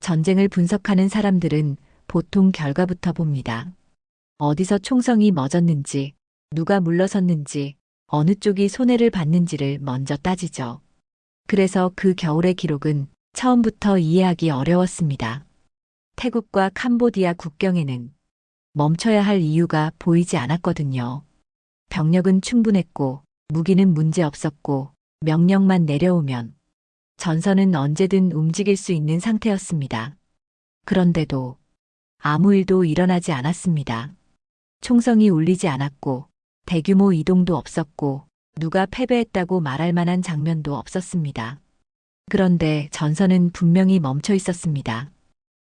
전쟁을 분석하는 사람들은 보통 결과부터 봅니다. 어디서 총성이 멎었는지, 누가 물러섰는지, 어느 쪽이 손해를 봤는지를 먼저 따지죠. 그래서 그 겨울의 기록은 처음부터 이해하기 어려웠습니다. 태국과 캄보디아 국경에는 멈춰야 할 이유가 보이지 않았거든요. 병력은 충분했고, 무기는 문제 없었고, 명령만 내려오면 전선은 언제든 움직일 수 있는 상태였습니다. 그런데도 아무 일도 일어나지 않았습니다. 총성이 울리지 않았고, 대규모 이동도 없었고, 누가 패배했다고 말할 만한 장면도 없었습니다. 그런데 전선은 분명히 멈춰 있었습니다.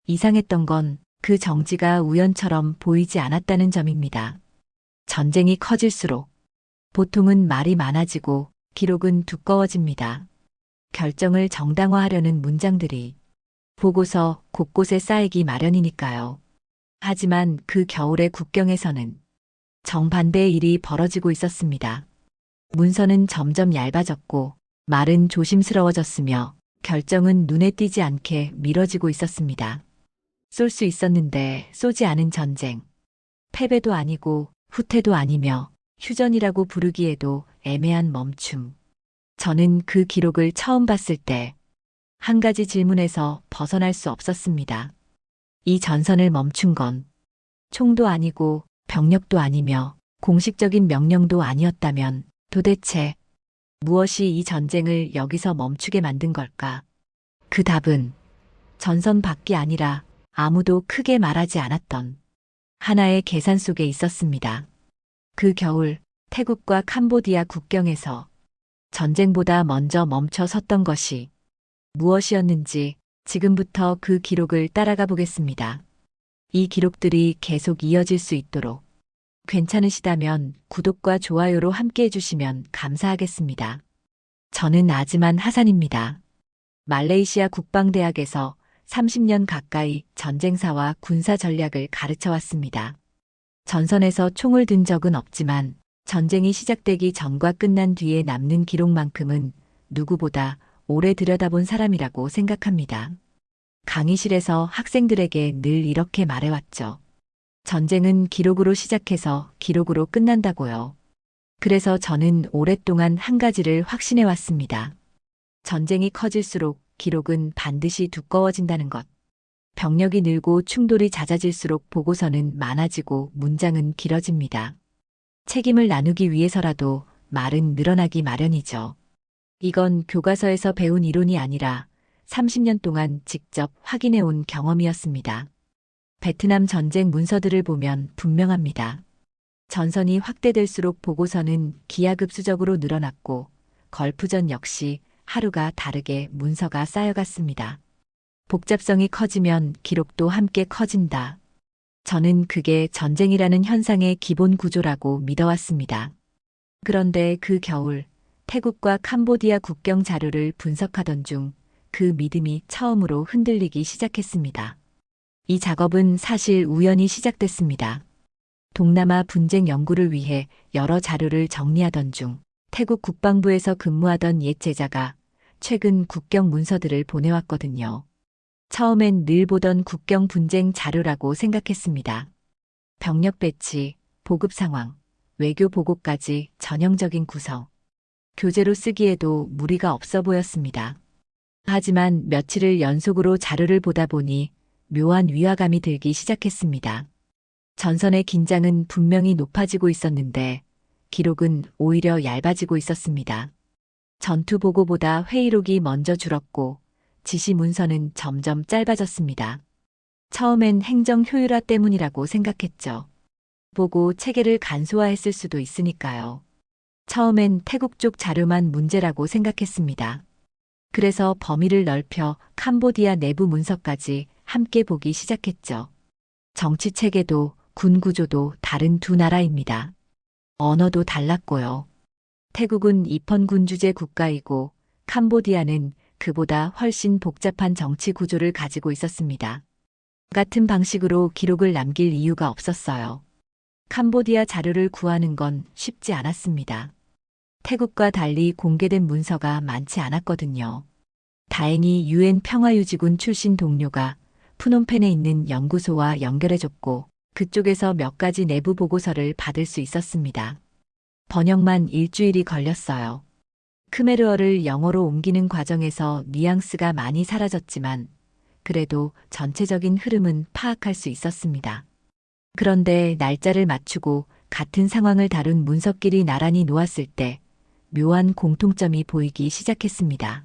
이상했던 건 그 정지가 우연처럼 보이지 않았다는 점입니다. 전쟁이 커질수록 보통은 말이 많아지고 기록은 두꺼워집니다. 결정을 정당화하려는 문장들이 보고서 곳곳에 쌓이기 마련이니까요. 하지만 그 겨울의 국경에서는 정반대의 일이 벌어지고 있었습니다. 문서는 점점 얇아졌고 말은 조심스러워졌으며 결정은 눈에 띄지 않게 미뤄지고 있었습니다. 쏠 수 있었는데 쏘지 않은 전쟁. 패배도 아니고 후퇴도 아니며 휴전이라고 부르기에도 애매한 멈춤. 저는 그 기록을 처음 봤을 때 한 가지 질문에서 벗어날 수 없었습니다. 이 전선을 멈춘 건 총도 아니고 병력도 아니며 공식적인 명령도 아니었다면 도대체 무엇이 이 전쟁을 여기서 멈추게 만든 걸까? 그 답은 전선 밖이 아니라 아무도 크게 말하지 않았던 하나의 계산 속에 있었습니다. 그 겨울 태국과 캄보디아 국경에서 전쟁보다 먼저 멈춰 섰던 것이 무엇이었는지 지금부터 그 기록을 따라가 보겠습니다. 이 기록들이 계속 이어질 수 있도록 괜찮으시다면 구독과 좋아요로 함께 해주시면 감사하겠습니다. 저는 아즈만 하산입니다. 말레이시아 국방대학에서 30년 가까이 전쟁사와 군사 전략을 가르쳐 왔습니다. 전선에서 총을 든 적은 없지만 전쟁이 시작되기 전과 끝난 뒤에 남는 기록만큼은 누구보다 오래 들여다본 사람이라고 생각합니다. 강의실에서 학생들에게 늘 이렇게 말해왔죠. 전쟁은 기록으로 시작해서 기록으로 끝난다고요. 그래서 저는 오랫동안 한 가지를 확신해 왔습니다. 전쟁이 커질수록 기록은 반드시 두꺼워진다는 것. 병력이 늘고 충돌이 잦아질수록 보고서는 많아지고 문장은 길어집니다. 책임을 나누기 위해서라도 말은 늘어나기 마련이죠. 이건 교과서에서 배운 이론이 아니라 30년 동안 직접 확인해 온 경험이었습니다. 베트남 전쟁 문서들을 보면 분명합니다. 전선이 확대될수록 보고서는 기하급수적으로 늘어났고 걸프전 역시 하루가 다르게 문서가 쌓여갔습니다. 복잡성이 커지면 기록도 함께 커진다. 저는 그게 전쟁이라는 현상의 기본 구조라고 믿어왔습니다. 그런데 그 겨울 태국과 캄보디아 국경 자료를 분석하던 중 그 믿음이 처음으로 흔들리기 시작했습니다. 이 작업은 사실 우연히 시작됐습니다. 동남아 분쟁 연구를 위해 여러 자료를 정리하던 중 태국 국방부에서 근무하던 옛 제자가 최근 국경 문서들을 보내왔거든요. 처음엔 늘 보던 국경 분쟁 자료라고 생각했습니다. 병력 배치, 보급 상황, 외교 보고까지 전형적인 구성. 교재로 쓰기에도 무리가 없어 보였습니다. 하지만 며칠을 연속으로 자료를 보다 보니 묘한 위화감이 들기 시작했습니다. 전선의 긴장은 분명히 높아지고 있었는데 기록은 오히려 얇아지고 있었습니다. 전투 보고보다 회의록이 먼저 줄었고 지시 문서는 점점 짧아졌습니다. 처음엔 행정 효율화 때문이라고 생각했죠. 보고 체계를 간소화했을 수도 있으니까요. 처음엔 태국 쪽 자료만 문제라고 생각했습니다. 그래서 범위를 넓혀 캄보디아 내부 문서까지 함께 보기 시작했죠. 정치 체계도 군 구조도 다른 두 나라입니다. 언어도 달랐고요. 태국은 입헌군 주제 국가이고 캄보디아는 그보다 훨씬 복잡한 정치 구조를 가지고 있었습니다. 같은 방식으로 기록을 남길 이유가 없었어요. 캄보디아 자료를 구하는 건 쉽지 않았습니다. 태국과 달리 공개된 문서가 많지 않았거든요. 다행히 유엔 평화유지군 출신 동료가 푸놈펜에 있는 연구소와 연결해줬고 그쪽에서 몇 가지 내부 보고서를 받을 수 있었습니다. 번역만 일주일이 걸렸어요. 크메르어를 영어로 옮기는 과정에서 뉘앙스가 많이 사라졌지만 그래도 전체적인 흐름은 파악할 수 있었습니다. 그런데 날짜를 맞추고 같은 상황을 다룬 문서끼리 나란히 놓았을 때 묘한 공통점이 보이기 시작했습니다.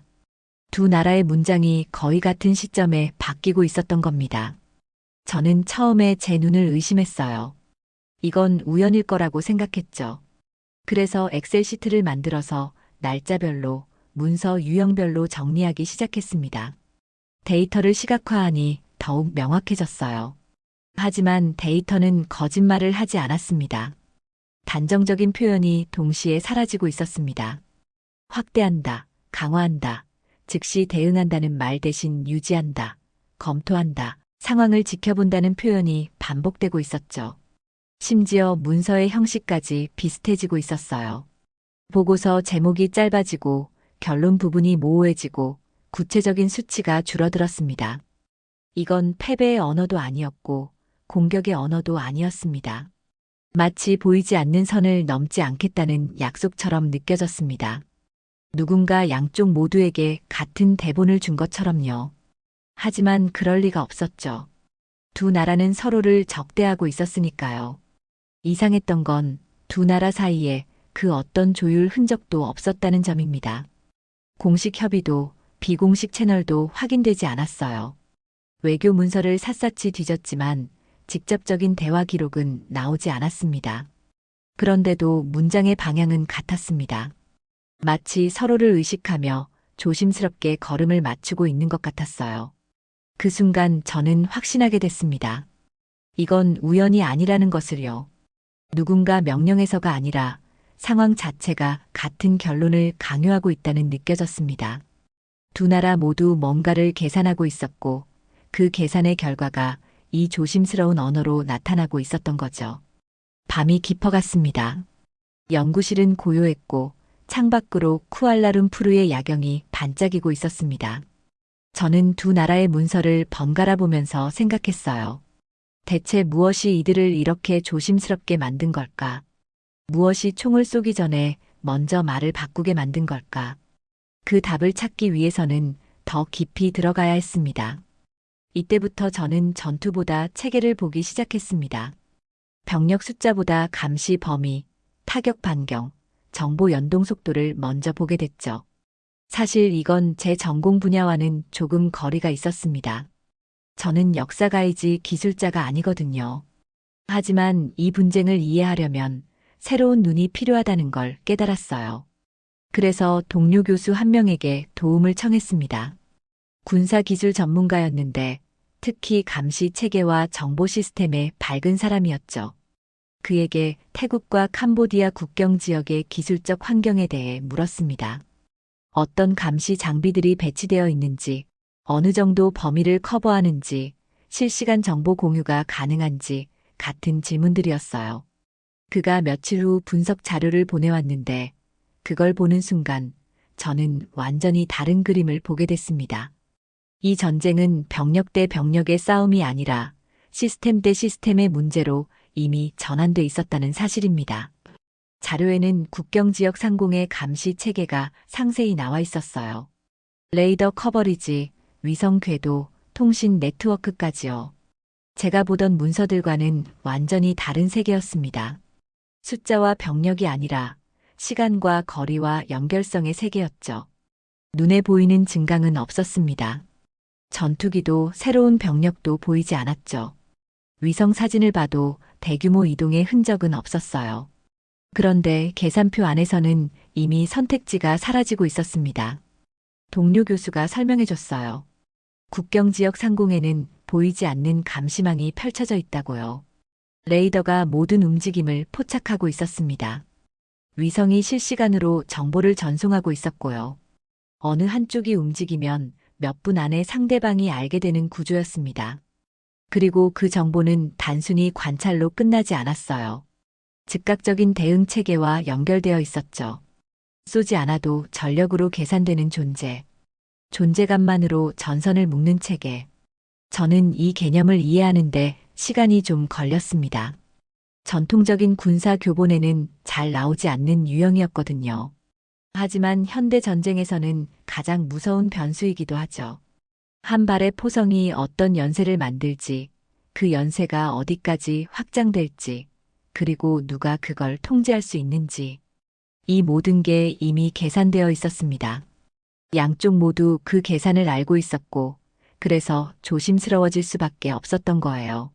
두 나라의 문장이 거의 같은 시점에 바뀌고 있었던 겁니다. 저는 처음에 제 눈을 의심했어요. 이건 우연일 거라고 생각했죠. 그래서 엑셀 시트를 만들어서 날짜별로, 문서 유형별로 정리하기 시작했습니다. 데이터를 시각화하니 더욱 명확해졌어요. 하지만 데이터는 거짓말을 하지 않았습니다. 단정적인 표현이 동시에 사라지고 있었습니다. 확대한다, 강화한다, 즉시 대응한다는 말 대신 유지한다, 검토한다, 상황을 지켜본다는 표현이 반복되고 있었죠. 심지어 문서의 형식까지 비슷해지고 있었어요. 보고서 제목이 짧아지고 결론 부분이 모호해지고 구체적인 수치가 줄어들었습니다. 이건 패배의 언어도 아니었고 공격의 언어도 아니었습니다. 마치 보이지 않는 선을 넘지 않겠다는 약속처럼 느껴졌습니다. 누군가 양쪽 모두에게 같은 대본을 준 것처럼요. 하지만 그럴 리가 없었죠. 두 나라는 서로를 적대하고 있었으니까요. 이상했던 건 두 나라 사이에 그 어떤 조율 흔적도 없었다는 점입니다. 공식 협의도 비공식 채널도 확인되지 않았어요. 외교 문서를 샅샅이 뒤졌지만 직접적인 대화 기록은 나오지 않았습니다. 그런데도 문장의 방향은 같았습니다. 마치 서로를 의식하며 조심스럽게 걸음을 맞추고 있는 것 같았어요. 그 순간 저는 확신하게 됐습니다. 이건 우연이 아니라는 것을요. 누군가 명령해서가 아니라 상황 자체가 같은 결론을 강요하고 있다는 느껴졌습니다. 두 나라 모두 뭔가를 계산하고 있었고 그 계산의 결과가 이 조심스러운 언어로 나타나고 있었던 거죠. 밤이 깊어갔습니다. 연구실은 고요했고 창밖으로 쿠알라룸푸르의 야경이 반짝이고 있었습니다. 저는 두 나라의 문서를 번갈아 보면서 생각했어요. 대체 무엇이 이들을 이렇게 조심스럽게 만든 걸까? 무엇이 총을 쏘기 전에 먼저 말을 바꾸게 만든 걸까? 그 답을 찾기 위해서는 더 깊이 들어가야 했습니다. 이때부터 저는 전투보다 체계를 보기 시작했습니다. 병력 숫자보다 감시 범위, 타격 반경, 정보 연동 속도를 먼저 보게 됐죠. 사실 이건 제 전공 분야와는 조금 거리가 있었습니다. 저는 역사가이지 기술자가 아니거든요. 하지만 이 분쟁을 이해하려면 새로운 눈이 필요하다는 걸 깨달았어요. 그래서 동료 교수 한 명에게 도움을 청했습니다. 군사기술 전문가였는데 특히 감시 체계와 정보 시스템에 밝은 사람이었죠. 그에게 태국과 캄보디아 국경 지역의 기술적 환경에 대해 물었습니다. 어떤 감시 장비들이 배치되어 있는지, 어느 정도 범위를 커버하는지, 실시간 정보 공유가 가능한지 같은 질문들이었어요. 그가 며칠 후 분석 자료를 보내왔는데 그걸 보는 순간 저는 완전히 다른 그림을 보게 됐습니다. 이 전쟁은 병력 대 병력의 싸움이 아니라 시스템 대 시스템의 문제로 이미 전환돼 있었다는 사실입니다. 자료에는 국경 지역 상공의 감시 체계가 상세히 나와 있었어요. 레이더 커버리지, 위성 궤도, 통신 네트워크까지요. 제가 보던 문서들과는 완전히 다른 세계였습니다. 숫자와 병력이 아니라 시간과 거리와 연결성의 세계였죠. 눈에 보이는 증강은 없었습니다. 전투기도 새로운 병력도 보이지 않았죠. 위성 사진을 봐도 대규모 이동의 흔적은 없었어요. 그런데 계산표 안에서는 이미 선택지가 사라지고 있었습니다. 동료 교수가 설명해 줬어요. 국경 지역 상공에는 보이지 않는 감시망이 펼쳐져 있다고요. 레이더가 모든 움직임을 포착하고 있었습니다. 위성이 실시간으로 정보를 전송하고 있었고요. 어느 한쪽이 움직이면 몇 분 안에 상대방이 알게 되는 구조였습니다. 그리고 그 정보는 단순히 관찰로 끝나지 않았어요. 즉각적인 대응 체계와 연결되어 있었죠. 쏘지 않아도 전력으로 계산되는 존재. 존재감만으로 전선을 묶는 체계. 저는 이 개념을 이해하는데 시간이 좀 걸렸습니다. 전통적인 군사 교본에는 잘 나오지 않는 유형이었거든요. 하지만 현대 전쟁에서는 가장 무서운 변수이기도 하죠. 한 발의 포성이 어떤 연쇄를 만들지, 그 연쇄가 어디까지 확장될지, 그리고 누가 그걸 통제할 수 있는지, 이 모든 게 이미 계산되어 있었습니다. 양쪽 모두 그 계산을 알고 있었고, 그래서 조심스러워질 수밖에 없었던 거예요.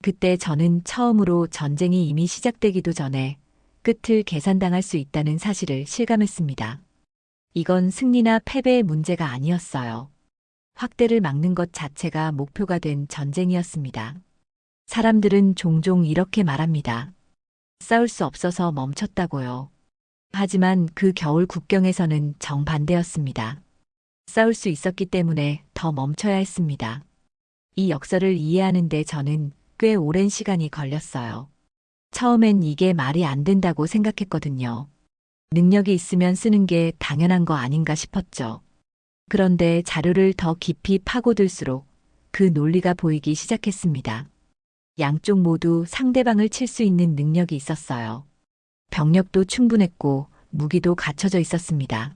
그때 저는 처음으로 전쟁이 이미 시작되기도 전에 끝을 계산당할 수 있다는 사실을 실감했습니다. 이건 승리나 패배의 문제가 아니었어요. 확대를 막는 것 자체가 목표가 된 전쟁이었습니다. 사람들은 종종 이렇게 말합니다. 싸울 수 없어서 멈췄다고요. 하지만 그 겨울 국경에서는 정반대였습니다. 싸울 수 있었기 때문에 더 멈춰야 했습니다. 이 역설을 이해하는데 저는 꽤 오랜 시간이 걸렸어요. 처음엔 이게 말이 안 된다고 생각했거든요. 능력이 있으면 쓰는 게 당연한 거 아닌가 싶었죠. 그런데 자료를 더 깊이 파고들수록 그 논리가 보이기 시작했습니다. 양쪽 모두 상대방을 칠 수 있는 능력이 있었어요. 병력도 충분했고 무기도 갖춰져 있었습니다.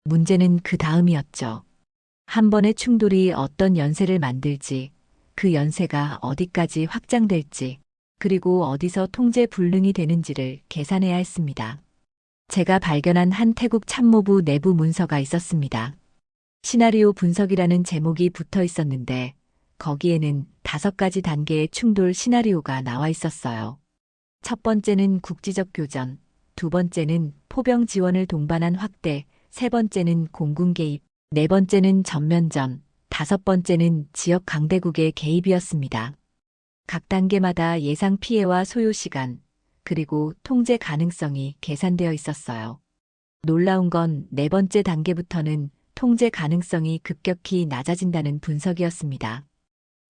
문제는 그 다음이었죠. 한 번의 충돌이 어떤 연쇄를 만들지, 그 연쇄가 어디까지 확장될지, 그리고 어디서 통제 불능이 되는지를 계산해야 했습니다. 제가 발견한 한 태국 참모부 내부 문서가 있었습니다. 시나리오 분석이라는 제목이 붙어 있었는데 거기에는 5가지 단계의 충돌 시나리오가 나와 있었어요. 첫 번째는 국지적 교전, 두 번째는 포병 지원을 동반한 확대, 세 번째는 공군 개입, 네 번째는 전면전, 다섯 번째는 지역 강대국의 개입이었습니다. 각 단계마다 예상 피해와 소요 시간, 그리고 통제 가능성이 계산되어 있었어요. 놀라운 건 네 번째 단계부터는 통제 가능성이 급격히 낮아진다는 분석이었습니다.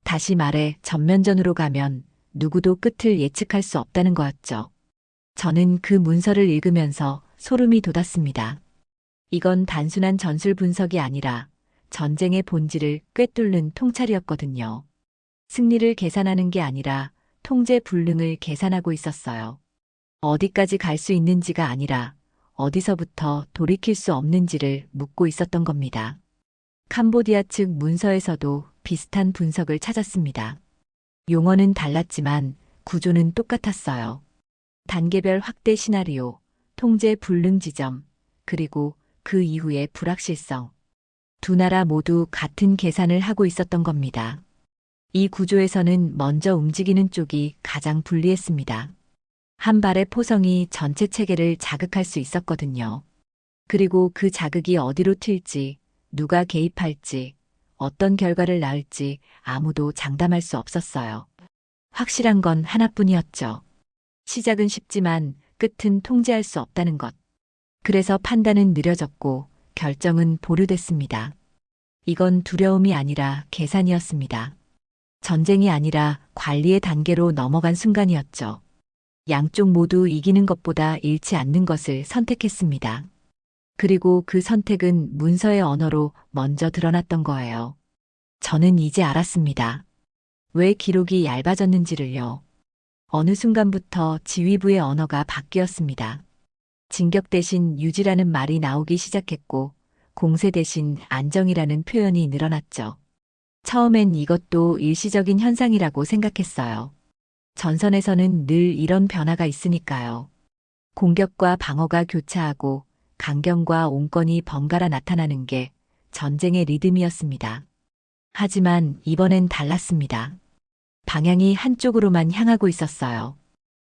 다시 말해 전면전으로 가면 누구도 끝을 예측할 수 없다는 거였죠. 저는 그 문서를 읽으면서 소름이 돋았습니다. 이건 단순한 전술 분석이 아니라 전쟁의 본질을 꿰뚫는 통찰이었거든요. 승리를 계산하는 게 아니라 통제 불능을 계산하고 있었어요. 어디까지 갈 수 있는지가 아니라 어디서부터 돌이킬 수 없는지를 묻고 있었던 겁니다. 캄보디아 측 문서에서도 비슷한 분석을 찾았습니다. 용어는 달랐지만 구조는 똑같았어요. 단계별 확대 시나리오, 통제 불능 지점, 그리고 그 이후의 불확실성. 두 나라 모두 같은 계산을 하고 있었던 겁니다. 이 구조에서는 먼저 움직이는 쪽이 가장 불리했습니다. 한 발의 포성이 전체 체계를 자극할 수 있었거든요. 그리고 그 자극이 어디로 튈지, 누가 개입할지, 어떤 결과를 낳을지 아무도 장담할 수 없었어요. 확실한 건 하나뿐이었죠. 시작은 쉽지만 끝은 통제할 수 없다는 것. 그래서 판단은 느려졌고 결정은 보류됐습니다. 이건 두려움이 아니라 계산이었습니다. 전쟁이 아니라 관리의 단계로 넘어간 순간이었죠. 양쪽 모두 이기는 것보다 잃지 않는 것을 선택했습니다. 그리고 그 선택은 문서의 언어로 먼저 드러났던 거예요. 저는 이제 알았습니다. 왜 기록이 얇아졌는지를요. 어느 순간부터 지휘부의 언어가 바뀌었습니다. 진격 대신 유지라는 말이 나오기 시작했고 공세 대신 안정이라는 표현이 늘어났죠. 처음엔 이것도 일시적인 현상이라고 생각했어요. 전선에서는 늘 이런 변화가 있으니까요. 공격과 방어가 교차하고 강경과 온건이 번갈아 나타나는 게 전쟁의 리듬이었습니다. 하지만 이번엔 달랐습니다. 방향이 한쪽으로만 향하고 있었어요.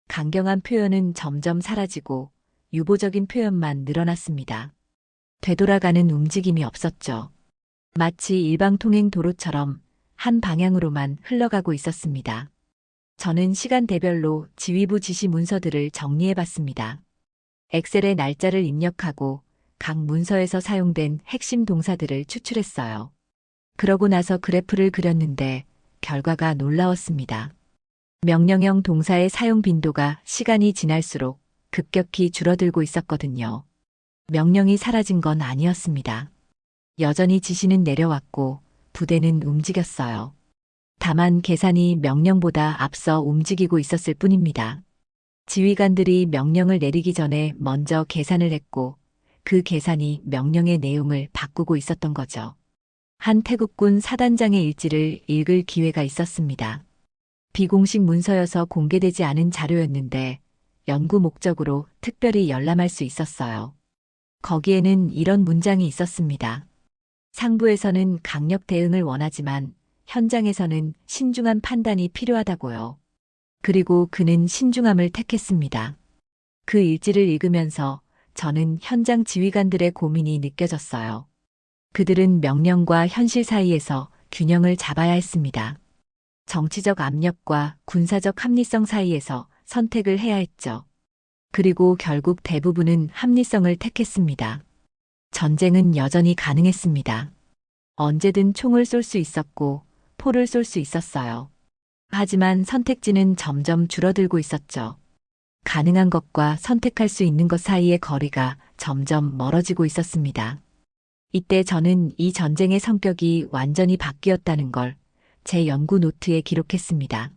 강경한 표현은 점점 사라지고 유보적인 표현만 늘어났습니다. 되돌아가는 움직임이 없었죠. 마치 일방통행 도로처럼 한 방향으로만 흘러가고 있었습니다. 저는 시간대별로 지휘부 지시 문서들을 정리해봤습니다. 엑셀에 날짜를 입력하고 각 문서에서 사용된 핵심 동사들을 추출했어요. 그러고 나서 그래프를 그렸는데 결과가 놀라웠습니다. 명령형 동사의 사용 빈도가 시간이 지날수록 급격히 줄어들고 있었거든요. 명령이 사라진 건 아니었습니다. 여전히 지시는 내려왔고 부대는 움직였어요. 다만 계산이 명령보다 앞서 움직이고 있었을 뿐입니다. 지휘관들이 명령을 내리기 전에 먼저 계산을 했고 그 계산이 명령의 내용을 바꾸고 있었던 거죠. 한 태국군 사단장의 일지를 읽을 기회가 있었습니다. 비공식 문서여서 공개되지 않은 자료였는데 연구 목적으로 특별히 열람할 수 있었어요. 거기에는 이런 문장이 있었습니다. 상부에서는 강력 대응을 원하지만 현장에서는 신중한 판단이 필요하다고요. 그리고 그는 신중함을 택했습니다. 그 일지를 읽으면서 저는 현장 지휘관들의 고민이 느껴졌어요. 그들은 명령과 현실 사이에서 균형을 잡아야 했습니다. 정치적 압력과 군사적 합리성 사이에서 선택을 해야 했죠. 그리고 결국 대부분은 합리성을 택했습니다. 전쟁은 여전히 가능했습니다. 언제든 총을 쏠 수 있었고 포를 쏠 수 있었어요. 하지만 선택지는 점점 줄어들고 있었죠. 가능한 것과 선택할 수 있는 것 사이의 거리가 점점 멀어지고 있었습니다. 이때 저는 이 전쟁의 성격이 완전히 바뀌었다는 걸 제 연구 노트에 기록했습니다.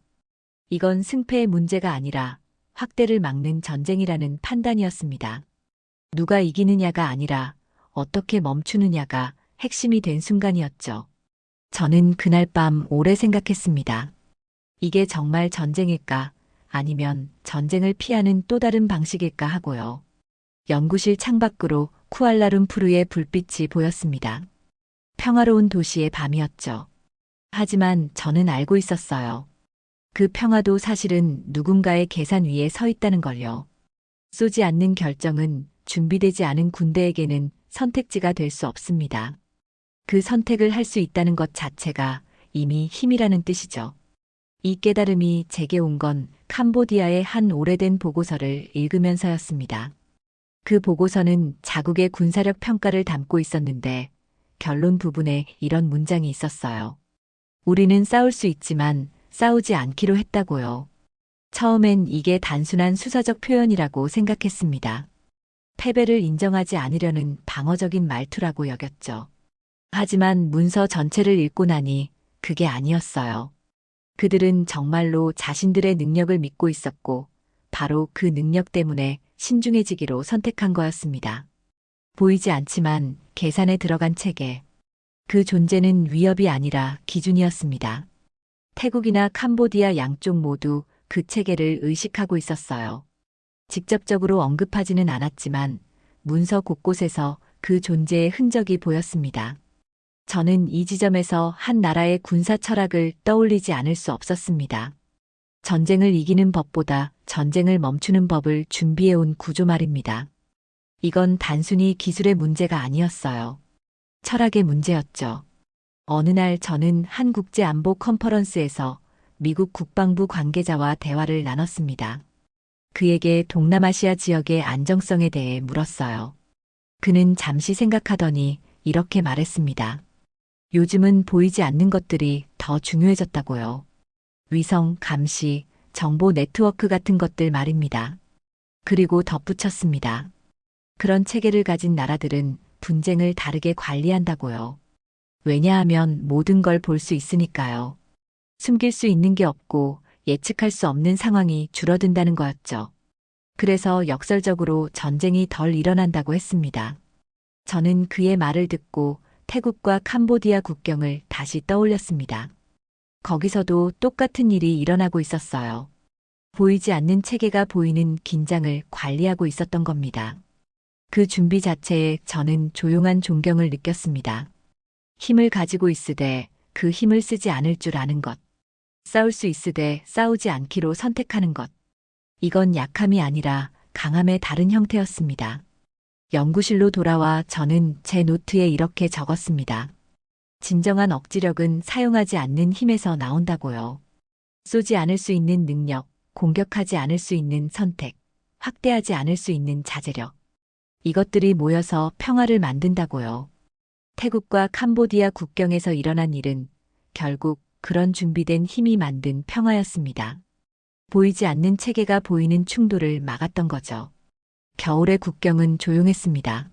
이건 승패의 문제가 아니라 확대를 막는 전쟁이라는 판단이었습니다. 누가 이기느냐가 아니라 어떻게 멈추느냐가 핵심이 된 순간이었죠. 저는 그날 밤 오래 생각했습니다. 이게 정말 전쟁일까? 아니면 전쟁을 피하는 또 다른 방식일까 하고요. 연구실 창밖으로 쿠알라룸푸르의 불빛이 보였습니다. 평화로운 도시의 밤이었죠. 하지만 저는 알고 있었어요. 그 평화도 사실은 누군가의 계산 위에 서 있다는 걸요. 쏘지 않는 결정은 준비되지 않은 군대에게는 선택지가 될 수 없습니다. 그 선택을 할 수 있다는 것 자체가 이미 힘이라는 뜻이죠. 이 깨달음이 제게 온 건 캄보디아의 한 오래된 보고서를 읽으면서였습니다. 그 보고서는 자국의 군사력 평가를 담고 있었는데 결론 부분에 이런 문장이 있었어요. 우리는 싸울 수 있지만 싸우지 않기로 했다고요. 처음엔 이게 단순한 수사적 표현이라고 생각했습니다. 패배를 인정하지 않으려는 방어적인 말투라고 여겼죠. 하지만 문서 전체를 읽고 나니 그게 아니었어요. 그들은 정말로 자신들의 능력을 믿고 있었고 바로 그 능력 때문에 신중해지기로 선택한 거였습니다. 보이지 않지만 계산에 들어간 체계. 그 존재는 위협이 아니라 기준이었습니다. 태국이나 캄보디아 양쪽 모두 그 체계를 의식하고 있었어요. 직접적으로 언급하지는 않았지만 문서 곳곳에서 그 존재의 흔적이 보였습니다. 저는 이 지점에서 한 나라의 군사 철학을 떠올리지 않을 수 없었습니다. 전쟁을 이기는 법보다 전쟁을 멈추는 법을 준비해온 구조 말입니다. 이건 단순히 기술의 문제가 아니었어요. 철학의 문제였죠. 어느 날 저는 한 국제안보 컨퍼런스에서 미국 국방부 관계자와 대화를 나눴습니다. 그에게 동남아시아 지역의 안정성에 대해 물었어요. 그는 잠시 생각하더니 이렇게 말했습니다. 요즘은 보이지 않는 것들이 더 중요해졌다고요. 위성, 감시, 정보 네트워크 같은 것들 말입니다. 그리고 덧붙였습니다. 그런 체계를 가진 나라들은 분쟁을 다르게 관리한다고요. 왜냐하면 모든 걸 볼 수 있으니까요. 숨길 수 있는 게 없고 예측할 수 없는 상황이 줄어든다는 거였죠. 그래서 역설적으로 전쟁이 덜 일어난다고 했습니다. 저는 그의 말을 듣고 태국과 캄보디아 국경을 다시 떠올렸습니다. 거기서도 똑같은 일이 일어나고 있었어요. 보이지 않는 체계가 보이는 긴장을 관리하고 있었던 겁니다. 그 준비 자체에 저는 조용한 존경을 느꼈습니다. 힘을 가지고 있으되 그 힘을 쓰지 않을 줄 아는 것. 싸울 수 있으되 싸우지 않기로 선택하는 것. 이건 약함이 아니라 강함의 다른 형태였습니다. 연구실로 돌아와 저는 제 노트에 이렇게 적었습니다. 진정한 억지력은 사용하지 않는 힘에서 나온다고요. 쏘지 않을 수 있는 능력, 공격하지 않을 수 있는 선택, 확대하지 않을 수 있는 자제력. 이것들이 모여서 평화를 만든다고요. 태국과 캄보디아 국경에서 일어난 일은 결국 그런 준비된 힘이 만든 평화였습니다. 보이지 않는 체계가 보이는 충돌을 막았던 거죠. 겨울의 국경은 조용했습니다.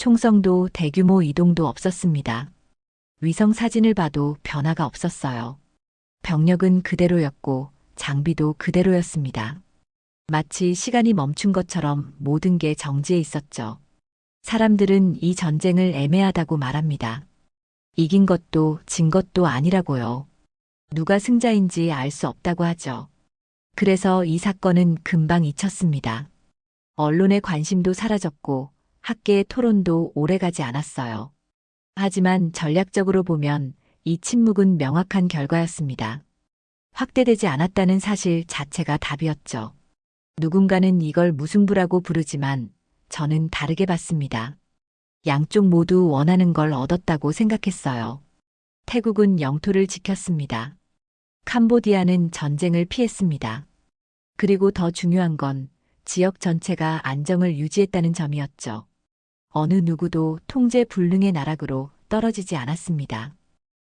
총성도 대규모 이동도 없었습니다. 위성 사진을 봐도 변화가 없었어요. 병력은 그대로였고 장비도 그대로였습니다. 마치 시간이 멈춘 것처럼 모든 게 정지해 있었죠. 사람들은 이 전쟁을 애매하다고 말합니다. 이긴 것도 진 것도 아니라고요. 누가 승자인지 알 수 없다고 하죠. 그래서 이 사건은 금방 잊혔습니다. 언론의 관심도 사라졌고 학계의 토론도 오래가지 않았어요. 하지만 전략적으로 보면 이 침묵은 명확한 결과였습니다. 확대되지 않았다는 사실 자체가 답이었죠. 누군가는 이걸 무승부라고 부르지만 저는 다르게 봤습니다. 양쪽 모두 원하는 걸 얻었다고 생각했어요. 태국은 영토를 지켰습니다. 캄보디아는 전쟁을 피했습니다. 그리고 더 중요한 건 지역 전체가 안정을 유지했다는 점이었죠. 어느 누구도 통제 불능의 나락으로 떨어지지 않았습니다.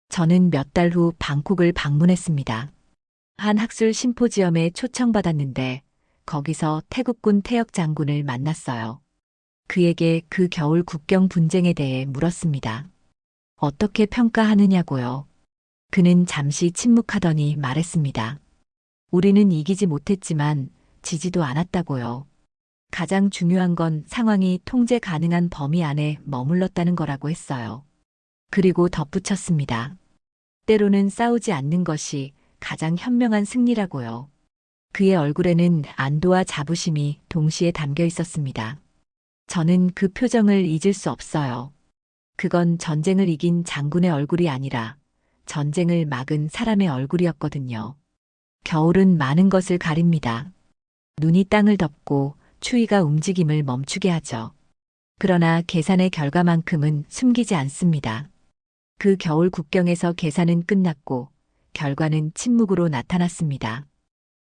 저는 몇 달 후 방콕을 방문했습니다. 한 학술 심포지엄에 초청받았는데 거기서 태국군 태역 장군을 만났어요. 그에게 그 겨울 국경 분쟁에 대해 물었습니다. 어떻게 평가하느냐고요. 그는 잠시 침묵하더니 말했습니다. 우리는 이기지 못했지만 지지도 않았다고요. 가장 중요한 건 상황이 통제 가능한 범위 안에 머물렀다는 거라고 했어요. 그리고 덧붙였습니다. 때로는 싸우지 않는 것이 가장 현명한 승리라고요. 그의 얼굴에는 안도와 자부심이 동시에 담겨 있었습니다. 저는 그 표정을 잊을 수 없어요. 그건 전쟁을 이긴 장군의 얼굴이 아니라 전쟁을 막은 사람의 얼굴이었거든요. 겨울은 많은 것을 가립니다. 눈이 땅을 덮고 추위가 움직임을 멈추게 하죠. 그러나 계산의 결과만큼은 숨기지 않습니다. 그 겨울 국경에서 계산은 끝났고 결과는 침묵으로 나타났습니다.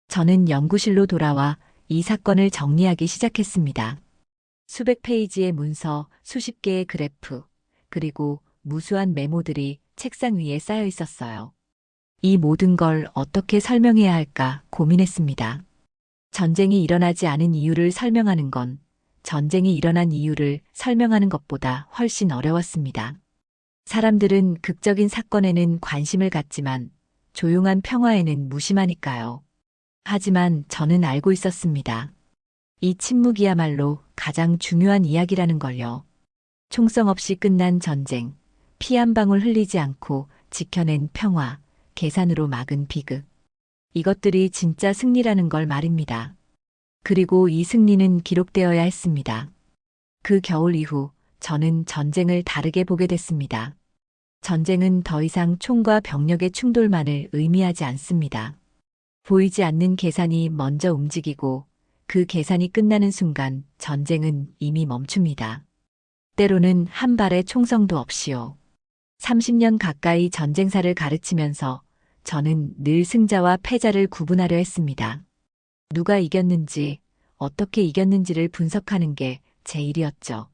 저는 연구실로 돌아와 이 사건을 정리하기 시작했습니다. 수백 페이지의 문서, 수십 개의 그래프, 그리고 무수한 메모들이 책상 위에 쌓여 있었어요. 이 모든 걸 어떻게 설명해야 할까 고민했습니다. 전쟁이 일어나지 않은 이유를 설명하는 건 전쟁이 일어난 이유를 설명하는 것보다 훨씬 어려웠습니다. 사람들은 극적인 사건에는 관심을 갖지만 조용한 평화에는 무심하니까요. 하지만 저는 알고 있었습니다. 이 침묵이야말로 가장 중요한 이야기라는 걸요. 총성 없이 끝난 전쟁, 피 한 방울 흘리지 않고 지켜낸 평화, 계산으로 막은 비극. 이것들이 진짜 승리라는 걸 말입니다. 그리고 이 승리는 기록되어야 했습니다. 그 겨울 이후 저는 전쟁을 다르게 보게 됐습니다. 전쟁은 더 이상 총과 병력의 충돌만을 의미하지 않습니다. 보이지 않는 계산이 먼저 움직이고 그 계산이 끝나는 순간 전쟁은 이미 멈춥니다. 때로는 한 발의 총성도 없이요. 30년 가까이 전쟁사를 가르치면서 저는 늘 승자와 패자를 구분하려 했습니다. 누가 이겼는지, 어떻게 이겼는지를 분석하는 게 제 일이었죠.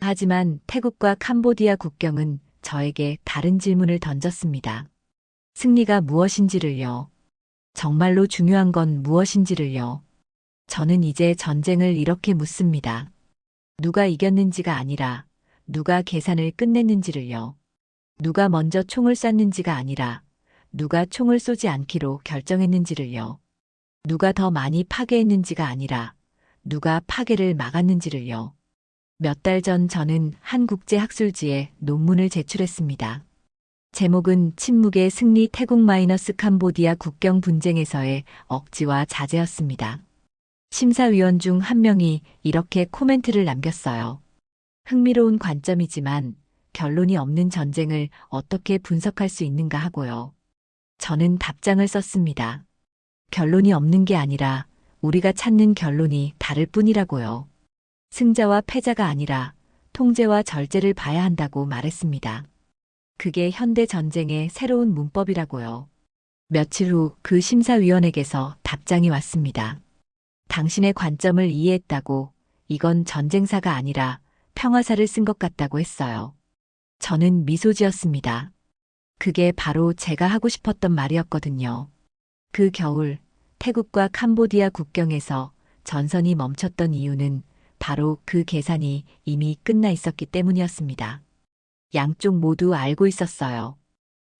하지만 태국과 캄보디아 국경은 저에게 다른 질문을 던졌습니다. 승리가 무엇인지를요. 정말로 중요한 건 무엇인지를요. 저는 이제 전쟁을 이렇게 묻습니다. 누가 이겼는지가 아니라 누가 계산을 끝냈는지를요. 누가 먼저 총을 쐈는지가 아니라 누가 총을 쏘지 않기로 결정했는지를요. 누가 더 많이 파괴했는지가 아니라 누가 파괴를 막았는지를요. 몇 달 전 저는 한 국제학술지에 논문을 제출했습니다. 제목은 침묵의 승리 태국 캄보디아 국경 분쟁에서의 억지와 자제였습니다. 심사위원 중 한 명이 이렇게 코멘트를 남겼어요. 흥미로운 관점이지만 결론이 없는 전쟁을 어떻게 분석할 수 있는가 하고요. 저는 답장을 썼습니다. 결론이 없는 게 아니라 우리가 찾는 결론이 다를 뿐이라고요. 승자와 패자가 아니라 통제와 절제를 봐야 한다고 말했습니다. 그게 현대 전쟁의 새로운 문법이라고요. 며칠 후 그 심사위원에게서 답장이 왔습니다. 당신의 관점을 이해했다고, 이건 전쟁사가 아니라 평화사를 쓴 것 같다고 했어요. 저는 미소 지었습니다. 그게 바로 제가 하고 싶었던 말이었거든요. 그 겨울 태국과 캄보디아 국경에서 전선이 멈췄던 이유는 바로 그 계산이 이미 끝나 있었기 때문이었습니다. 양쪽 모두 알고 있었어요.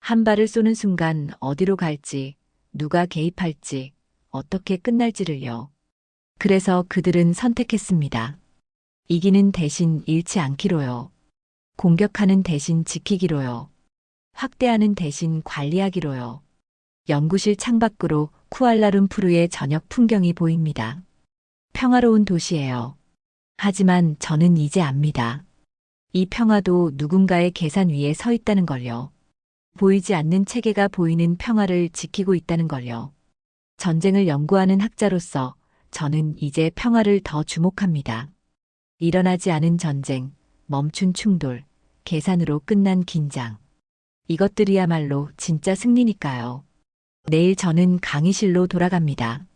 한 발을 쏘는 순간 어디로 갈지, 누가 개입할지, 어떻게 끝날지를요. 그래서 그들은 선택했습니다. 이기는 대신 잃지 않기로요. 공격하는 대신 지키기로요. 확대하는 대신 관리하기로요. 연구실 창밖으로 쿠알라룸푸르의 저녁 풍경이 보입니다. 평화로운 도시예요. 하지만 저는 이제 압니다. 이 평화도 누군가의 계산 위에 서 있다는 걸요. 보이지 않는 체계가 보이는 평화를 지키고 있다는 걸요. 전쟁을 연구하는 학자로서 저는 이제 평화를 더 주목합니다. 일어나지 않은 전쟁, 멈춘 충돌, 계산으로 끝난 긴장. 이것들이야말로 진짜 승리니까요. 내일 저는 강의실로 돌아갑니다.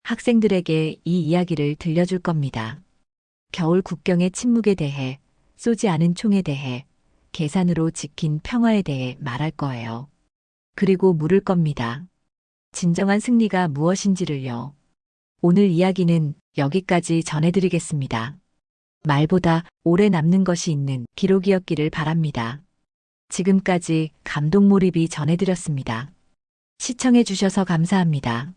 학생들에게 이 이야기를 들려줄 겁니다. 겨울 국경의 침묵에 대해, 쏘지 않은 총에 대해, 계산으로 지킨 평화에 대해 말할 거예요. 그리고 물을 겁니다. 진정한 승리가 무엇인지를요. 오늘 이야기는 여기까지 전해드리겠습니다. 말보다 오래 남는 것이 있는 기록이었기를 바랍니다. 지금까지 감동 몰입이 전해드렸습니다. 시청해주셔서 감사합니다.